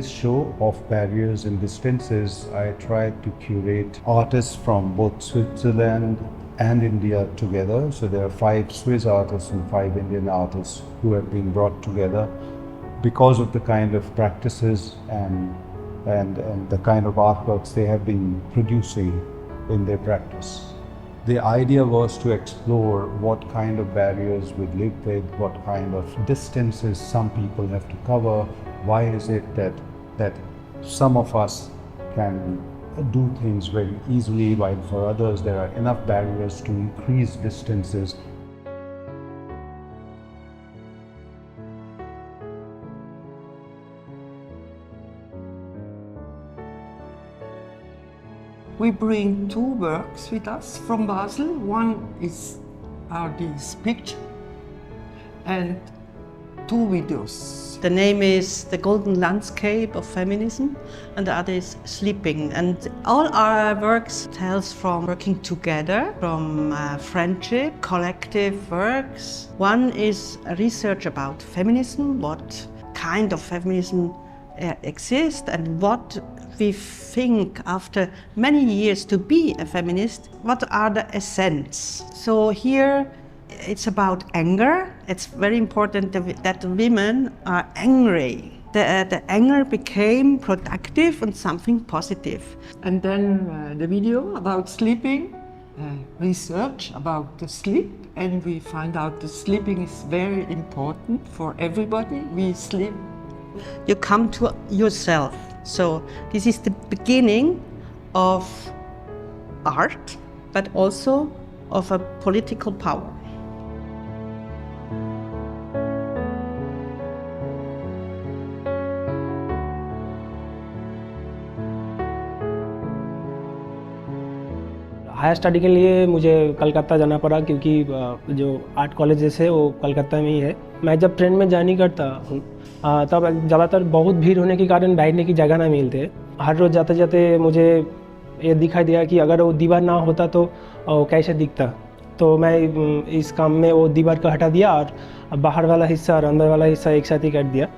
this show of barriers and distances, I tried to curate artists from both Switzerland and India together. So there are 5 Swiss artists and 5 Indian artists who have been brought together because of the kind of practices and the kind of artworks they have been producing in their practice. The idea was to explore what kind of barriers we live with, what kind of distances some people have to cover. Why is it that some of us can do things very easily, while for others there are enough barriers to increase distances? We bring 2 works with us from Basel. One are these pictures and 2 videos. The name is The Golden Landscape of Feminism and the other is Sleeping. And all our works tells from working together, from friendship, collective works. One is a research about feminism, what kind of feminism exists and what we think after many years to be a feminist, what are the essence? So here it's about anger. It's very important that women are angry. The anger became productive and something positive. And then the video about sleeping, research about the sleep, and we find out the sleeping is very important for everybody. We sleep. You come to yourself. So this is the beginning of art, but also of a political power. Higher study के लिए मुझे कलकत्ता जाना पड़ा क्योंकि जो art colleges है वो कलकत्ता में ही है। मैं जब ट्रेन में जर्नी करता हूँ तब ज़्यादातर बहुत भीड़ होने के कारण बैठने की जगह ना मिलते। हर रोज़ जाते जाते मुझे ये दिखाई दिया कि अगर वो दीवार ना होता तो कैसे दिखता। तो मैं इस काम में वो दीवार को हटा दिया और बाहर वाला हिस्सा और अंदर वाला हिस्सा एक साथ ही काट दिया।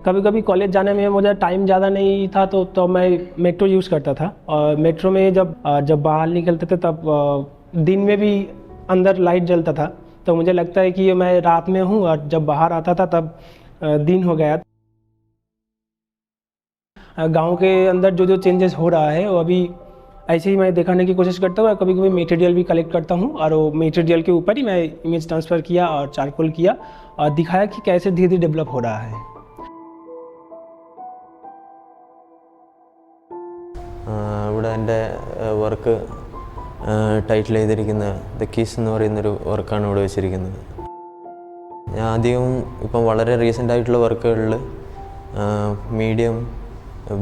कभी कभी कॉलेज जाने में मुझे टाइम ज़्यादा नहीं था तो मैं मेट्रो यूज़ करता था। और मेट्रो में जब बाहर निकलते थे तब दिन में भी अंदर लाइट जलता था, तो मुझे लगता है कि मैं रात में हूँ और जब बाहर आता था तब दिन हो गया। गांव के अंदर जो चेंजेस हो रहा है वो अभी ऐसे ही मैं दिखाने की कोशिश करता हूँ। और कभी कभी मटेरियल भी कलेक्ट करता हूँ और वो मटेरियल के ऊपर ही मैं इमेज ट्रांसफ़र किया और चारकोल किया और दिखाया कि कैसे धीरे धीरे डेवलप हो रहा है। ഇവിടെ എൻ്റെ വർക്ക് ടൈറ്റിൽ ചെയ്തിരിക്കുന്ന ദ കീസ് എന്ന് പറയുന്നൊരു വർക്കാണ് ഇവിടെ വെച്ചിരിക്കുന്നത്. ഞാൻ അധികം ഇപ്പം വളരെ റീസെൻ്റ് ആയിട്ടുള്ള വർക്കുകളിൽ മീഡിയം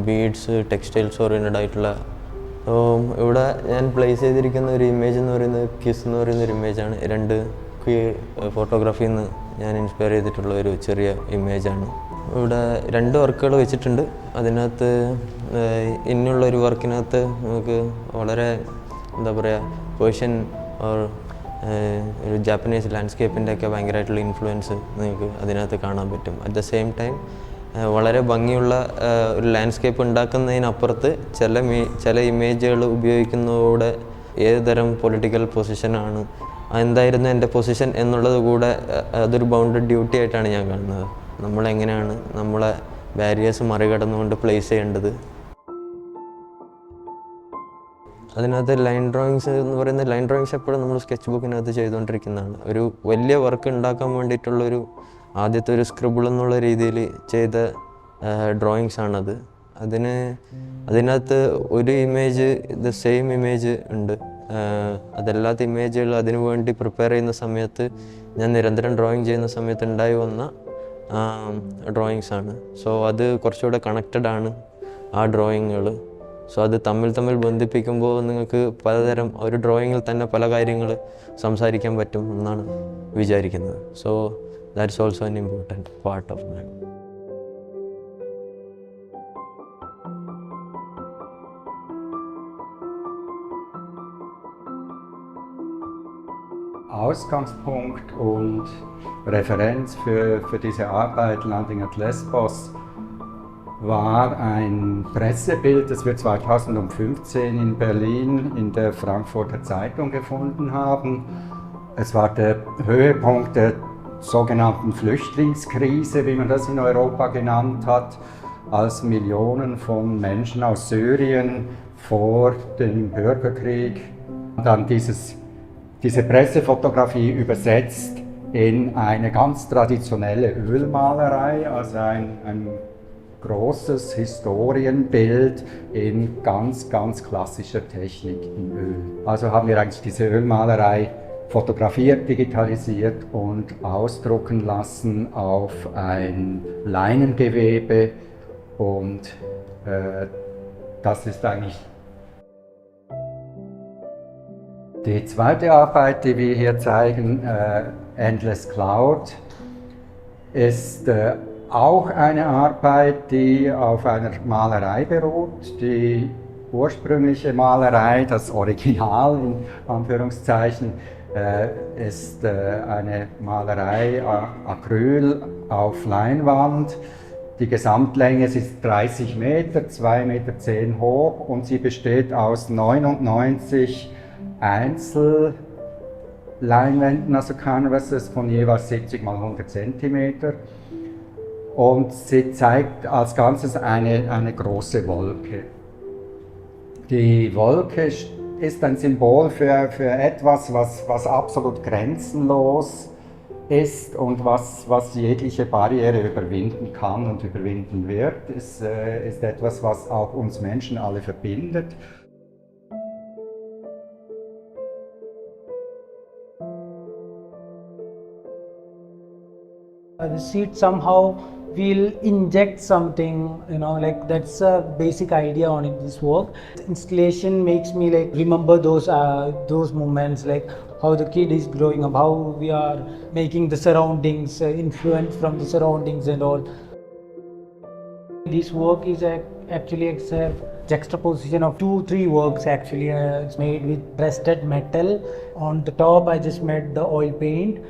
ബീഡ്സ് ടെക്സ്റ്റൈൽസ് ഓറിയൻറ്റഡ് ആയിട്ടുള്ള ഇവിടെ ഞാൻ പ്ലേസ് ചെയ്തിരിക്കുന്ന ഒരു ഇമേജ് എന്ന് പറയുന്നത് കിസ് എന്ന് പറയുന്നൊരു ഇമേജാണ്. 2 ഫോട്ടോഗ്രാഫിയിൽ നിന്ന് ഞാൻ ഇൻസ്പയർ ചെയ്തിട്ടുള്ള ഒരു ചെറിയ ഇമേജാണ്. ഇവിടെ 2 വർക്കുകൾ വെച്ചിട്ടുണ്ട്. അതിനകത്ത് ഇനിയുള്ളൊരു വർക്കിനകത്ത് നമുക്ക് വളരെ എന്താ പറയുക പേർഷ്യൻ ഒരു ജാപ്പനീസ് ലാൻഡ്സ്കേപ്പിൻ്റെയൊക്കെ ഭയങ്കരമായിട്ടുള്ള ഇൻഫ്ലുവൻസ് നിങ്ങൾക്ക് അതിനകത്ത് കാണാൻ പറ്റും. അറ്റ് ദ സെയിം ടൈം വളരെ ഭംഗിയുള്ള ഒരു ലാൻഡ്സ്കേപ്പ് ഉണ്ടാക്കുന്നതിനപ്പുറത്ത് ചില ഇമേജുകൾ ഉപയോഗിക്കുന്നതോടെ ഏത് തരം പൊളിറ്റിക്കൽ പൊസിഷനാണ്, എന്തായിരുന്നു എൻ്റെ പൊസിഷൻ എന്നുള്ളത് കൂടെ അതൊരു ബൗണ്ടഡ് ഡ്യൂട്ടി ആയിട്ടാണ് ഞാൻ കാണുന്നത്. നമ്മളെങ്ങനെയാണ് നമ്മളെ ബാരിയേഴ്സ് മറികടന്നുകൊണ്ട് പ്ലേസ് ചെയ്യേണ്ടത്. അതിനകത്ത് ലൈൻ ഡ്രോയിങ്സ് എന്ന് പറയുന്നത് ലൈൻ ഡ്രോയിങ്സ് എപ്പോഴും നമ്മൾ സ്കെച്ച് ബുക്കിനകത്ത് ചെയ്തുകൊണ്ടിരിക്കുന്നതാണ്. ഒരു വലിയ വർക്ക് ഉണ്ടാക്കാൻ വേണ്ടിയിട്ടുള്ളൊരു ആദ്യത്തെ ഒരു സ്ക്രിബിൾ എന്നുള്ള രീതിയിൽ ചെയ്ത ഡ്രോയിങ്സ് ആണത്. അതിനകത്ത് ഒരു ഇമേജ് സെയിം ഇമേജ് ഉണ്ട്. അതല്ലാത്ത ഇമേജുകൾ അതിനു വേണ്ടി പ്രിപ്പയർ ചെയ്യുന്ന സമയത്ത് ഞാൻ നിരന്തരം ഡ്രോയിങ് ചെയ്യുന്ന സമയത്ത് ഉണ്ടായി വന്ന ഡ്രോയിങ്സാണ്. സോ അത് കുറച്ചുകൂടെ കണക്റ്റഡ് ആണ് ആ ഡ്രോയിങ്ങുകൾ. സോ അത് തമ്മിൽ ബന്ധിപ്പിക്കുമ്പോൾ നിങ്ങൾക്ക് പലതരം ഒരു ഡ്രോയിങ്ങിൽ തന്നെ പല കാര്യങ്ങൾ സംസാരിക്കാൻ പറ്റും എന്നാണ് വിചാരിക്കുന്നത്. So that's also an important part of my. Ausgangspunkt und Referenz für diese Arbeit Landing at Lesbos war ein Pressebild, das wir 2015 in Berlin in der Frankfurter Zeitung gefunden haben. Es war der Höhepunkt der sogenannten Flüchtlingskrise, wie man das in Europa genannt hat, als Millionen von Menschen aus Syrien vor dem Bürgerkrieg dann diese Pressefotografie übersetzt in eine ganz traditionelle Ölmalerei, also ein großes Historienbild in ganz klassischer Technik in Öl. Also haben wir eigentlich diese Ölmalerei fotografiert, digitalisiert und ausdrucken lassen auf ein Leinengewebe und das ist eigentlich die zweite Arbeit, die wir hier zeigen, Endless Cloud, ist auch eine Arbeit, die auf einer Malerei beruht. Die ursprüngliche Malerei, das Original in Anführungszeichen, ist eine Malerei Acryl auf Leinwand. Die Gesamtlänge ist 30 Meter, 2,10 Meter hoch und sie besteht aus 99 Einzelleinwänden, also Canvases von jeweils 70 mal 100 cm. Und sie zeigt als Ganzes eine große Wolke. Die Wolke ist ein Symbol für etwas, was absolut grenzenlos ist und was jegliche Barriere überwinden kann und überwinden wird. Es ist etwas, was auch uns Menschen alle verbindet. The seed somehow will inject something, like that's a basic idea on it, this work. The installation makes me like remember those moments, like how the kid is growing up, how we are making the surroundings, influence from the surroundings and all. This work is actually a juxtaposition of 2-3 works actually. It's made with pressed metal. On the top I just made the oil paint.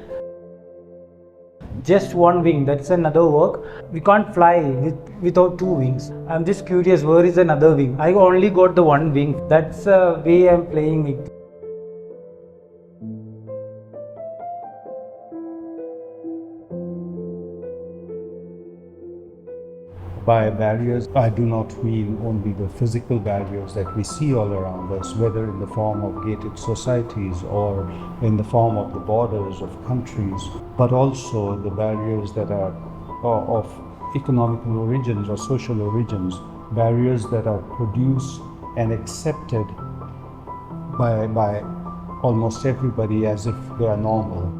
Just one wing, that's another work. We can't fly without 2 wings. I'm just curious, where is another wing? I only got the 1 wing. That's the way I'm playing with. By barriers, I do not mean only the physical barriers that we see all around us, whether in the form of gated societies or in the form of the borders of countries, but also the barriers that are of economical origins or social origins, barriers that are produced and accepted by almost everybody as if they are normal.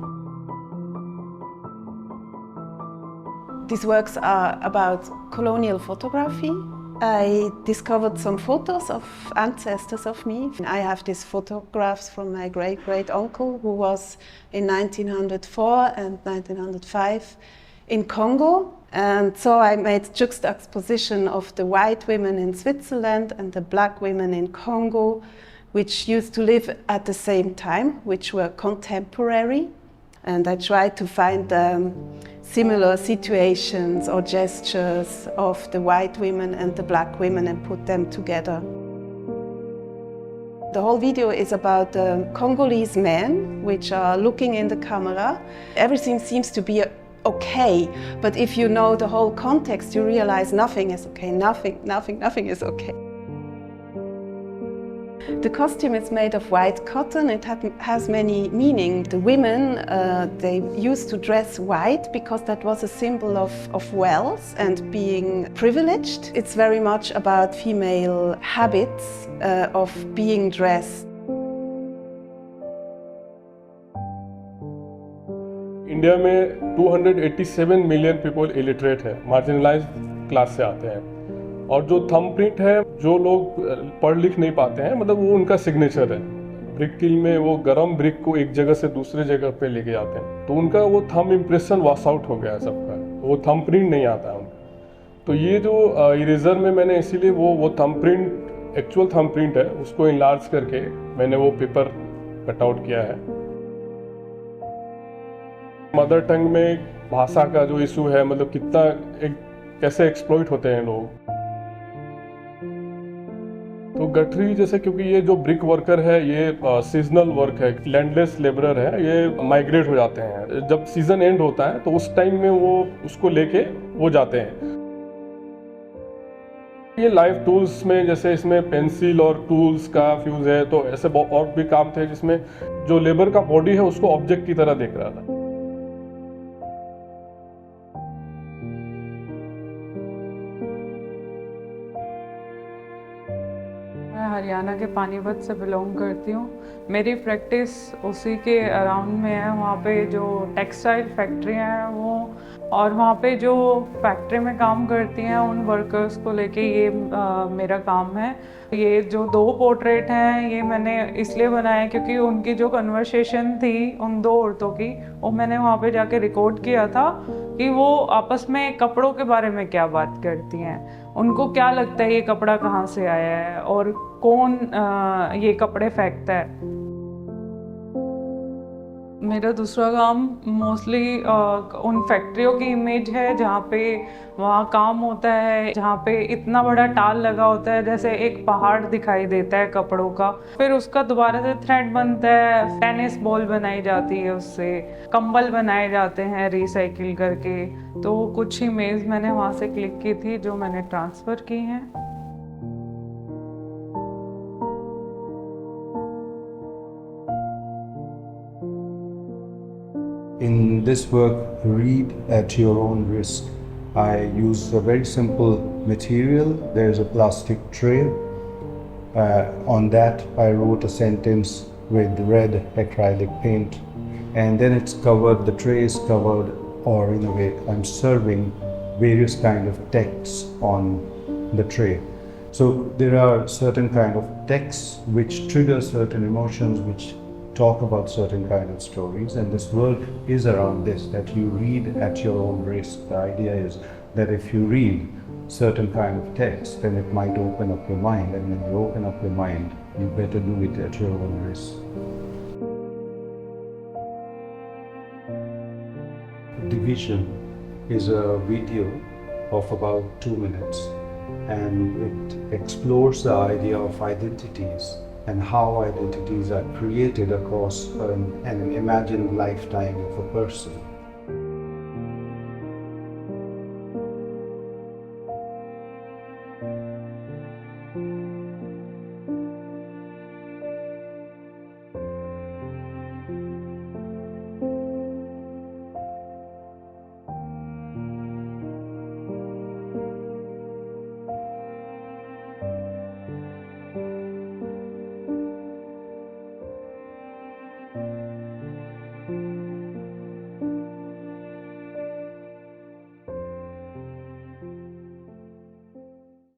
These works are about colonial photography. I discovered some photos of ancestors of me. I have these photographs from my great-great-uncle who was in 1904 and 1905 in Congo. And so I made juxtaposition of the white women in Switzerland and the black women in Congo, which used to live at the same time, which were contemporary. And I tried to find similar situations or gestures of the white women and the black women and put them together. The whole video is about Congolese men which are looking in the camera. Everything seems to be okay, but if you know the whole context, you realize nothing is okay, nothing is okay. The costume is made of white cotton. It has many meanings. The women, they used to dress white because that was a symbol of wealth and being privileged. It's very much about female habits of being dressed. India में 287 million people illiterate है, marginalised class से आते हैं, और जो thumb print है, जो लोग पढ़ लिख नहीं पाते हैं, मतलब वो उनका सिग्नेचर है। ब्रिक किल में वो गरम ब्रिक को एक जगह से दूसरे जगह पे लेके जाते हैं, तो उनका वो थंब इम्प्रेशन वॉश आउट हो गया है सबका, वो थंब प्रिंट नहीं आता है उनका। तो ये जो इरेजर में मैंने इसीलिए वो thumb print, actual thumb print है, उसको इनलार्ज करके मैंने वो पेपर कट आउट किया है। मदर टंग में भाषा का जो इशू है, मतलब कितना कैसे एक्सप्लॉइट होते हैं लोग। तो गठरी जैसे, क्योंकि ये जो ब्रिक वर्कर है ये सीजनल वर्क है, लैंडलेस लेबरर है, ये माइग्रेट हो जाते हैं। जब सीजन एंड होता है तो उस टाइम में वो उसको लेके वो जाते हैं। ये लाइफ टूल्स में जैसे इसमें पेंसिल और टूल्स का फ्यूज है, तो ऐसे और भी काम थे जिसमें जो लेबर का बॉडी है उसको ऑब्जेक्ट की तरह देख रहा था। मैं हरियाणा के पानीपत से बिलोंग करती हूँ। मेरी प्रैक्टिस उसी के अराउंड में है। वहाँ पे जो टेक्सटाइल फैक्ट्रियाँ हैं वो, और वहाँ पे जो फैक्ट्री में काम करती हैं उन वर्कर्स को लेके ये मेरा काम है। ये जो 2 पोर्ट्रेट हैं ये मैंने इसलिए बनाए क्योंकि उनकी जो कन्वर्सेशन थी उन 2 औरतों की, वो मैंने वहाँ पे जाके रिकॉर्ड किया था कि वो आपस में कपड़ों के बारे में क्या बात करती हैं, उनको क्या लगता है ये कपड़ा कहाँ से आया है और कौन ये कपड़े फेंकता है। मेरा दूसरा काम मोस्टली उन फैक्ट्रियों की इमेज है जहाँ पे वहाँ काम होता है, जहाँ पे इतना बड़ा टाल लगा होता है, जैसे एक पहाड़ दिखाई देता है कपड़ों का। फिर उसका दोबारा से थ्रेड बनता है, टेनिस बॉल बनाई जाती है उससे, कंबल बनाए जाते हैं रिसाइकिल करके। तो कुछ इमेज मैंने वहाँ से क्लिक की थी जो मैंने ट्रांसफ़र की हैं। In this work, read at your own risk. I use a very simple material. There's a plastic tray. On that, I wrote a sentence with red acrylic paint, and then it's covered. The tray is covered, or in a way, I'm serving various kind of texts on the tray. So there are certain kind of texts which trigger certain emotions, which talk about certain kind of stories, and this work is around this, that you read at your own risk. The idea is that if you read certain kind of text, then it might open up your mind, and when you open up your mind, you better do it at your own risk. Division is a video of about 2 minutes, and it explores the idea of identities and how identities are created across an imagined lifetime of a person.